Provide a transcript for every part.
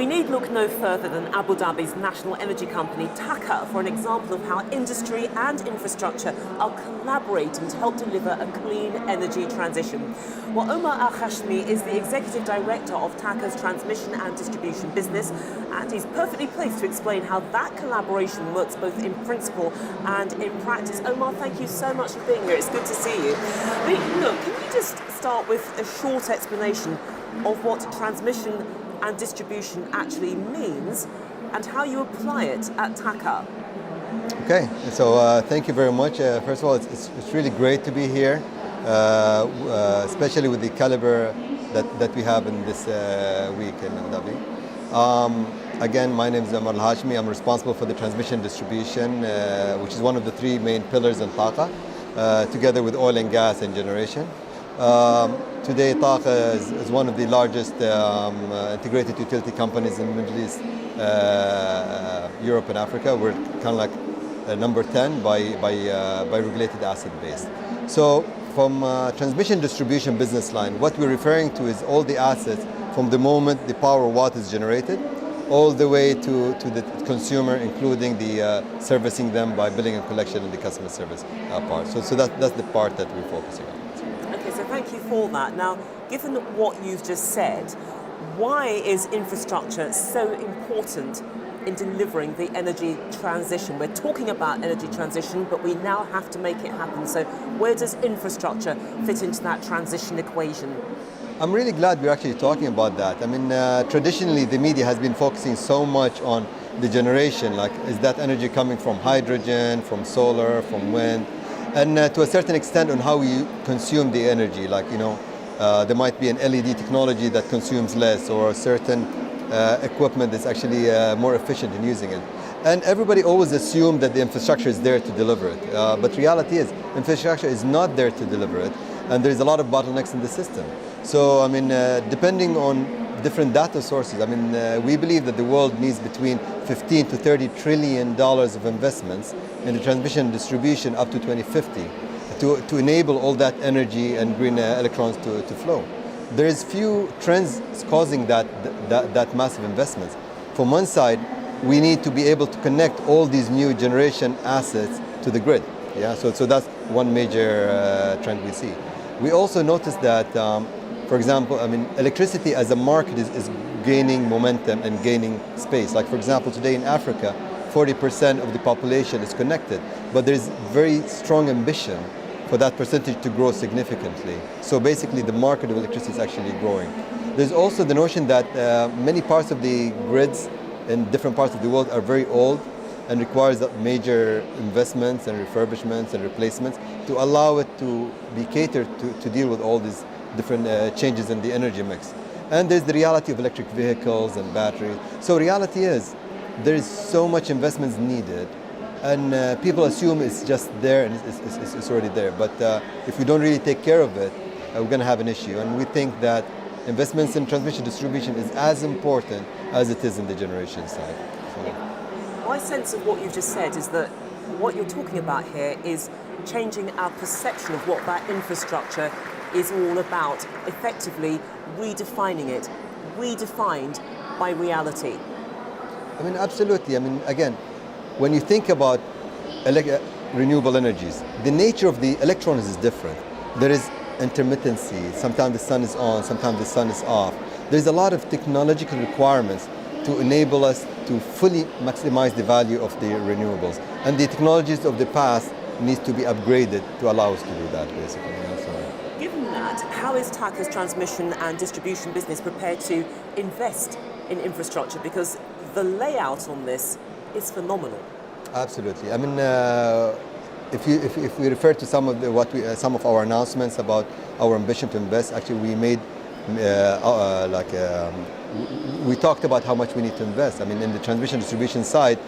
We need look no further than Abu Dhabi's national energy company, TAQA, for an example of how industry and infrastructure are collaborating to help deliver a clean energy transition. Well, Omar AlHashmi is the executive director of TAQA's transmission and distribution business, and he's perfectly placed to explain how that collaboration works both in principle and in practice. Omar, thank you so much for being here. It's good to see you. Look, can you just start with a short explanation of what transmission and distribution actually means and how you apply it at TAQA? Okay, so thank you very much. First of all, it's really great to be here, especially with the caliber that we have in this week in Abu Dhabi. Again, my name is Omar AlHashmi. I'm responsible for the transmission distribution, which is one of the three main pillars in TAQA, together with oil and gas and generation. Today, TAQA is one of the largest integrated utility companies in the Middle East, Europe and Africa. We're kind of like number 10 by regulated asset base. So from transmission distribution business line, what we're referring to is all the assets from the moment the power watt is generated all the way to the consumer, including the servicing them by billing and collection and the customer service part. So that's the part that we're focusing on. Okay, so thank you for that. Now, given what you've just said, why is infrastructure so important in delivering the energy transition? We're talking about energy transition, but we now have to make it happen. So where does infrastructure fit into that transition equation? I'm really glad we're actually talking about that. I mean, traditionally the media has been focusing so much on the generation, like is that energy coming from hydrogen, from solar, from wind? And to a certain extent on how we consume the energy, like, you know, there might be an LED technology that consumes less, or a certain equipment that's actually more efficient in using it. And everybody always assumed that the infrastructure is there to deliver it. But reality is, infrastructure is not there to deliver it, and there's a lot of bottlenecks in the system. So, I mean, depending on different data sources, I mean, we believe that the world needs between 15 to 30 trillion dollars of investments in the transmission and distribution up to 2050 to enable all that energy and green electrons to flow. There's few trends causing that massive investments. From one side, we need to be able to connect all these new generation assets to the grid. Yeah, so that's one major trend we see. We also noticed that, for example, I mean, electricity as a market is gaining momentum and gaining space. Like, for example, today in Africa, 40% of the population is connected, but there's very strong ambition for that percentage to grow significantly. So basically, the market of electricity is actually growing. There's also the notion that many parts of the grids in different parts of the world are very old and requires major investments and refurbishments and replacements to allow it to be catered to deal with all these different changes in the energy mix. And there's the reality of electric vehicles and batteries. So reality is, there is so much investments needed, and people assume it's just there and it's already there. But if we don't really take care of it, we're going to have an issue. And we think that investments in transmission distribution is as important as it is in the generation side. So. My sense of what you've just said is that what you're talking about here is changing our perception of what that infrastructure is all about, effectively redefining it, redefined by reality. I mean, absolutely. I mean, again, when you think about renewable energies, the nature of the electrons is different. There is intermittency. Sometimes the sun is on, sometimes the sun is off. There's a lot of technological requirements to enable us to fully maximize the value of the renewables. And the technologies of the past needs to be upgraded to allow us to do that, basically. Given that, how is TAQA's transmission and distribution business prepared to invest in infrastructure? Because the layout on this is phenomenal. Absolutely. I mean, if we refer to some of some of our announcements about our ambition to invest, actually we made we talked about how much we need to invest. I mean, in the transmission distribution side,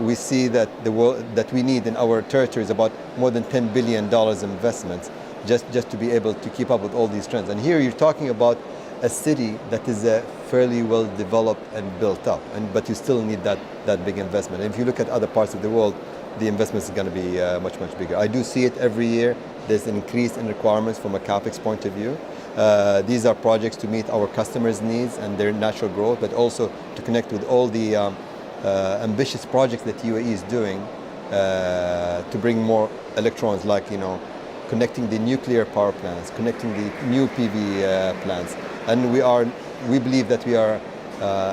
we see that that we need in our territory is about more than $10 billion investments just to be able to keep up with all these trends. And here you're talking about a city that is fairly well developed and built up, but you still need that big investment. And if you look at other parts of the world, the investments are going to be much bigger. I do see it every year. There's an increase in requirements from a capex point of view. These are projects to meet our customers' needs and their natural growth, but also to connect with all the ambitious projects that UAE is doing to bring more electrons, like connecting the nuclear power plants, connecting the new PV plants, and we believe that we are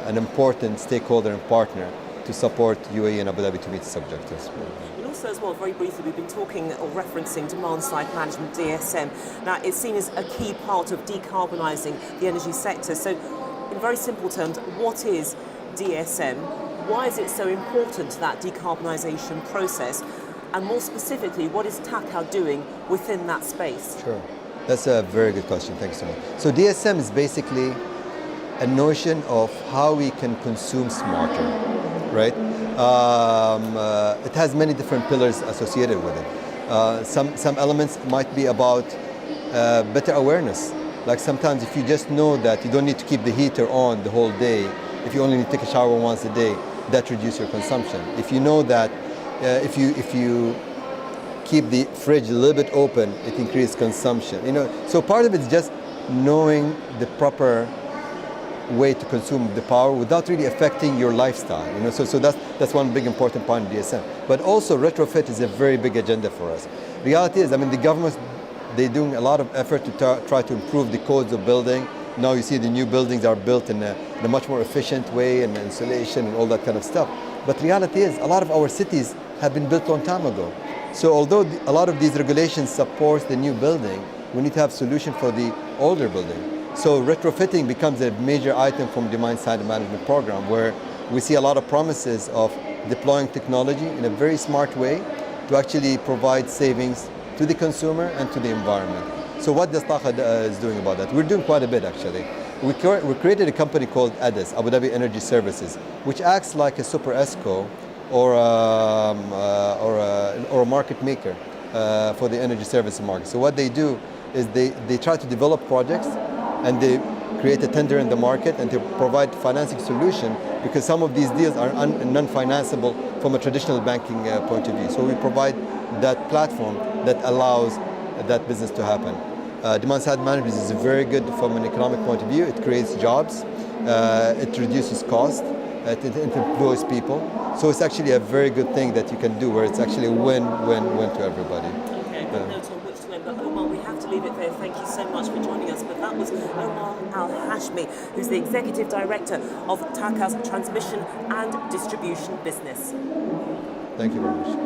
an important stakeholder and partner to support UAE and Abu Dhabi to meet its objectives. And also as well, very briefly, we've been talking or referencing demand-side management, DSM. Now, it's seen as a key part of decarbonising the energy sector. So, in very simple terms, what is DSM? Why is it so important to that decarbonisation process? And more specifically, what is TAQA doing within that space? Sure. That's a very good question. Thank you so much. So DSM is basically a notion of how we can consume smarter, right? It has many different pillars associated with it. Some elements might be about better awareness. Like sometimes if you just know that you don't need to keep the heater on the whole day, if you only need to take a shower once a day, that reduces your consumption. If you know that if you keep the fridge a little bit open, it increases consumption. So part of it is just knowing the proper way to consume the power without really affecting your lifestyle. So that's one big important point in DSM. But also retrofit is a very big agenda for us. Reality is, the government, they're doing a lot of effort to try to improve the codes of building. Now you see the new buildings are built in a much more efficient way, and insulation and all that kind of stuff. But reality is, a lot of our cities have been built a long time ago. So although a lot of these regulations support the new building, we need to have solution for the older building. So retrofitting becomes a major item from demand-side management program, where we see a lot of promises of deploying technology in a very smart way to actually provide savings to the consumer and to the environment. So what does TAQA is doing about that? We're doing quite a bit, actually. We created a company called ADS, Abu Dhabi Energy Services, which acts like a super ESCO or a market maker for the energy services market. So what they do is they try to develop projects, and they create a tender in the market, and they provide financing solution, because some of these deals are non-financeable from a traditional banking point of view. So we provide that platform that allows that business to happen. Demand-side management is very good from an economic point of view. It creates jobs, it reduces cost, it employs people. So it's actually a very good thing that you can do, where it's actually a win-win-win to everybody. Okay, good note on which to end. But Omar, we have to leave it there. Thank you so much for joining us. But that was Omar AlHashmi, who's the Executive Director of TAQA's Transmission and Distribution Business. Thank you very much.